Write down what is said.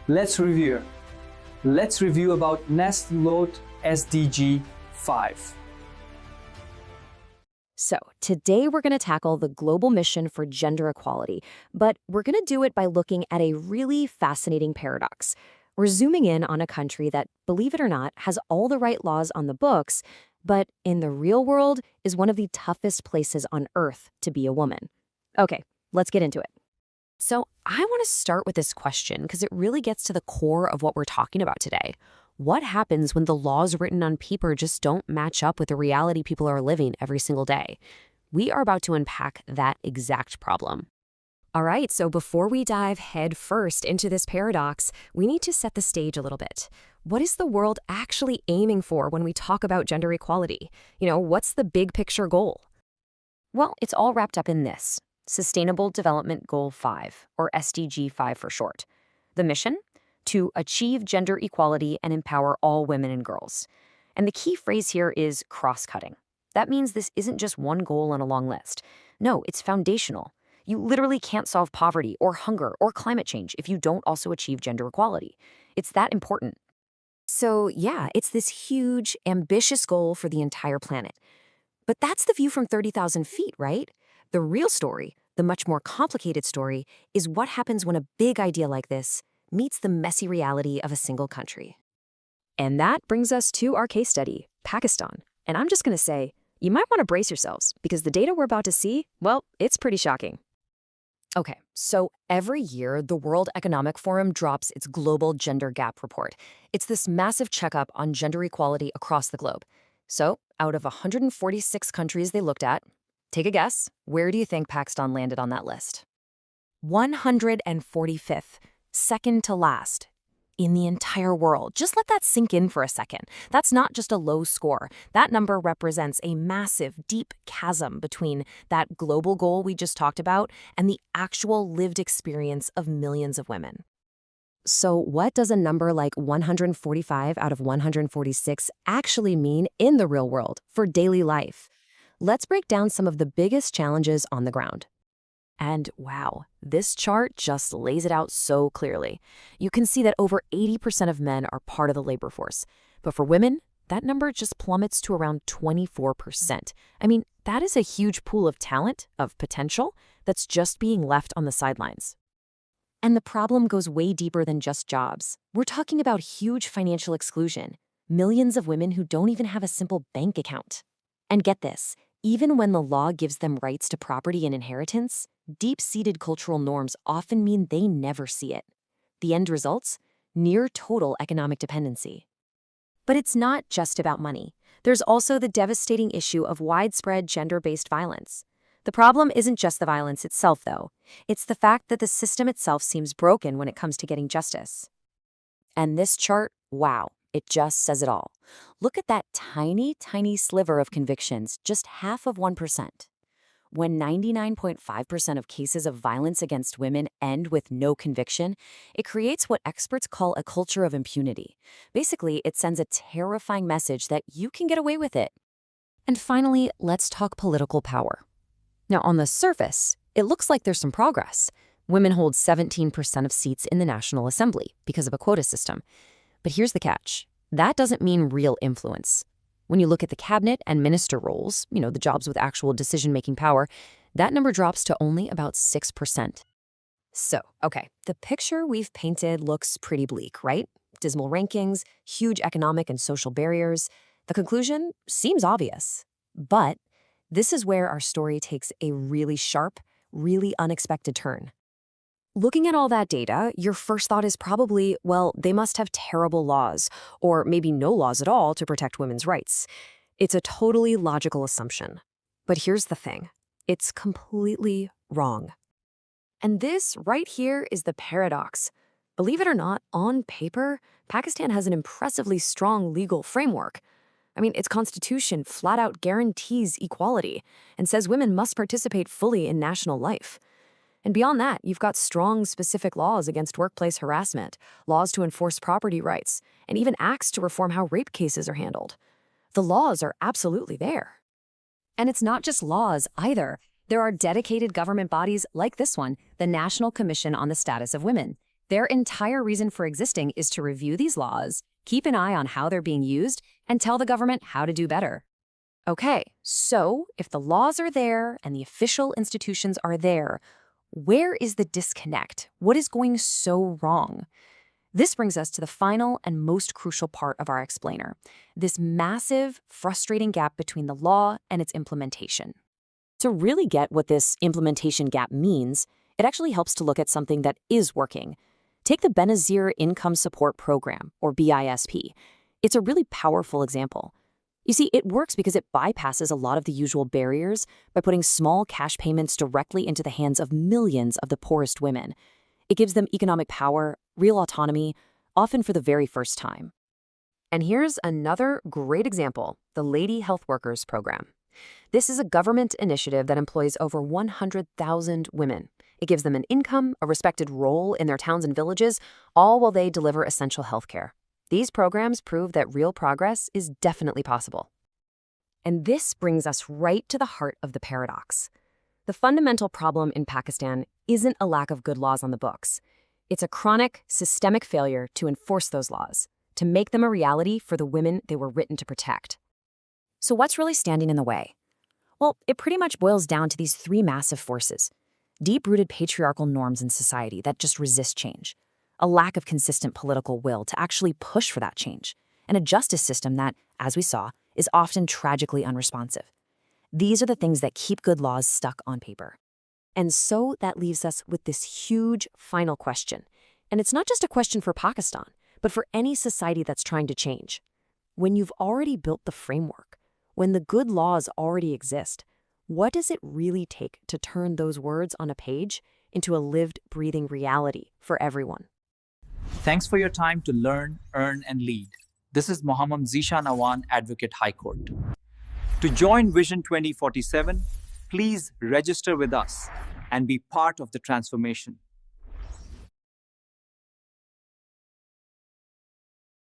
Let's review. Let's review about Nest Lot SDG 5. So, today we're going to tackle the global mission for gender equality, but we're going to do it by looking at a really fascinating paradox. We're zooming in on a country that, believe it or not, has all the right laws on the books, but in the real world is one of the toughest places on Earth to be a woman. Okay, let's get into it. So, I want to start with this question because it really gets to the core of what we're talking about today. What happens when the laws written on paper just don't match up with the reality people are living every single day? We are about to unpack that exact problem. All right, so before we dive head first into this paradox, we need to set the stage a little bit. What is the world actually aiming for when we talk about gender equality? What's the big picture goal? Well, it's all wrapped up in this: Sustainable Development Goal 5, or SDG 5 for short. The mission? To achieve gender equality and empower all women and girls. And the key phrase here is cross-cutting. That means this isn't just one goal on a long list. No, it's foundational. You literally can't solve poverty or hunger or climate change if you don't also achieve gender equality. It's that important. So yeah, it's this huge, ambitious goal for the entire planet. But that's the view from 30,000 feet, right? The real story, the much more complicated story, is what happens when a big idea like this meets the messy reality of a single country. And that brings us to our case study, Pakistan. And I'm just going to say, you might want to brace yourselves because the data we're about to see, well, it's pretty shocking. Okay, so every year, the World Economic Forum drops its Global Gender Gap Report. It's this massive checkup on gender equality across the globe. So, out of 146 countries they looked at, take a guess, where do you think Pakistan landed on that list? 145th. Second to last in the entire world. Just let that sink in for a second. That's not just a low score. That number represents a massive, deep chasm between that global goal we just talked about and the actual lived experience of millions of women. So what does a number like 145 out of 146 actually mean in the real world for daily life? Let's break down some of the biggest challenges on the ground. And wow, this chart just lays it out so clearly. You can see that over 80% of men are part of the labor force. But for women, that number just plummets to around 24%. I mean, that is a huge pool of talent, of potential, that's just being left on the sidelines. And the problem goes way deeper than just jobs. We're talking about huge financial exclusion. Millions of women who don't even have a simple bank account. And get this, even when the law gives them rights to property and inheritance, deep-seated cultural norms often mean they never see it. The end results? Near total economic dependency. But it's not just about money. There's also the devastating issue of widespread gender-based violence. The problem isn't just the violence itself, though. It's the fact that the system itself seems broken when it comes to getting justice. And this chart, wow, it just says it all. Look at that tiny, tiny sliver of convictions, just half of 1%. When 99.5% of cases of violence against women end with no conviction, it creates what experts call a culture of impunity. Basically, it sends a terrifying message that you can get away with it. And finally, let's talk political power. Now, on the surface, it looks like there's some progress. Women hold 17% of seats in the National Assembly because of a quota system. But here's the catch. That doesn't mean real influence. When you look at the cabinet and minister roles, the jobs with actual decision-making power, that number drops to only about 6%. So, okay, the picture we've painted looks pretty bleak, right? Dismal rankings, huge economic and social barriers. The conclusion seems obvious. But this is where our story takes a really sharp, really unexpected turn. Looking at all that data, your first thought is probably, well, they must have terrible laws, or maybe no laws at all to protect women's rights. It's a totally logical assumption. But here's the thing. It's completely wrong. And this right here is the paradox. Believe it or not, on paper, Pakistan has an impressively strong legal framework. I mean, its constitution flat out guarantees equality and says women must participate fully in national life. And beyond that, you've got strong, specific laws against workplace harassment, laws to enforce property rights, and even acts to reform how rape cases are handled. The laws are absolutely there. And it's not just laws either. There are dedicated government bodies like this one, the National Commission on the Status of Women. Their entire reason for existing is to review these laws, keep an eye on how they're being used, and tell the government how to do better. Okay, so if the laws are there and the official institutions are there, where is the disconnect? What is going so wrong? This brings us to the final and most crucial part of our explainer, this massive, frustrating gap between the law and its implementation. To really get what this implementation gap means, it actually helps to look at something that is working. Take the Benazir Income Support Program, or BISP. It's a really powerful example. You see, it works because it bypasses a lot of the usual barriers by putting small cash payments directly into the hands of millions of the poorest women. It gives them economic power, real autonomy, often for the very first time. And here's another great example, the Lady Health Workers Program. This is a government initiative that employs over 100,000 women. It gives them an income, a respected role in their towns and villages, all while they deliver essential health care. These programs prove that real progress is definitely possible. And this brings us right to the heart of the paradox. The fundamental problem in Pakistan isn't a lack of good laws on the books. It's a chronic, systemic failure to enforce those laws, to make them a reality for the women they were written to protect. So what's really standing in the way? Well, it pretty much boils down to these three massive forces. Deep-rooted patriarchal norms in society that just resist change, a lack of consistent political will to actually push for that change, and a justice system that, as we saw, is often tragically unresponsive. These are the things that keep good laws stuck on paper. And so that leaves us with this huge final question. And it's not just a question for Pakistan, but for any society that's trying to change. When you've already built the framework, when the good laws already exist, what does it really take to turn those words on a page into a lived, breathing reality for everyone? Thanks for your time to learn, earn, and lead. This is Mohammad Zishan Awan, Advocate High Court. To join Vision 2047, please register with us and be part of the transformation.